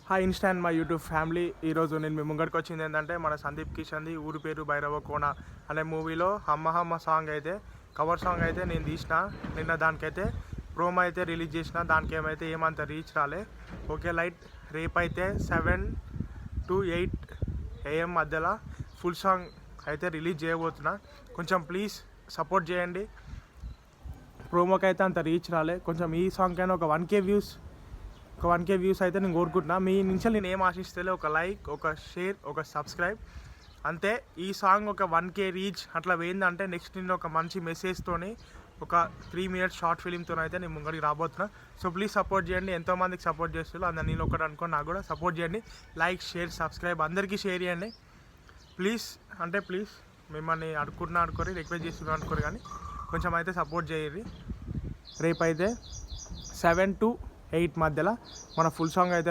Hi Insta and my YouTube family. ఈరోజు నేను మీ ముంగడికి వచ్చింది ఏంటంటే మన సందీప్ కిషన్ది ఊరి పేరు భైరవ కోన అనే మూవీలో హమ్మ హమ్మ సాంగ్ అయితే కవర్ సాంగ్ అయితే నేను తీసిన. నిన్న దానికైతే ప్రోమో అయితే రిలీజ్ చేసిన. దానికి ఏమంత రీచ్ రాలే. ఓకే లైట్ రేపైతే 7 to 8 AM మధ్యలో ఫుల్ సాంగ్ అయితే రిలీజ్ చేయబోతున్నా. కొంచెం ప్లీజ్ సపోర్ట్ చేయండి. ప్రోమోకి అయితే అంత రీచ్ రాలే. కొంచెం ఈ సాంగ్ కైనా ఒక 1K వ్యూస్ అయితే నేను కోరుకుంటున్నా. మీ నుంచి నేను ఏం ఆశిస్తలే, ఒక లైక్, ఒక షేర్, ఒక సబ్స్క్రైబ్ అంతే. ఈ సాంగ్ ఒక 1K రీచ్ అట్లా పోయిందంటే నెక్స్ట్ నేను ఒక మంచి మెసేజ్తోని ఒక 3 minutes షార్ట్ ఫిలింతో అయితే నేను ముంగడికి రాబోతున్నా. సో ప్లీజ్ సపోర్ట్ చేయండి. ఎంతోమందికి సపోర్ట్ చేస్తున్నారు, అందరు నేను ఒకటి అనుకో, నాకు కూడా సపోర్ట్ చేయండి. లైక్, షేర్, సబ్స్క్రైబ్ అందరికీ షేర్ చేయండి ప్లీజ్. ప్లీజ్ మిమ్మల్ని అనుకోరి, రిక్వెస్ట్ చేస్తున్నా అనుకోరు, కానీ కొంచెం అయితే సపోర్ట్ చేయండి. రేపైతే 7 to 8 మధ్యలో మన ఫుల్ సాంగ్ అయితే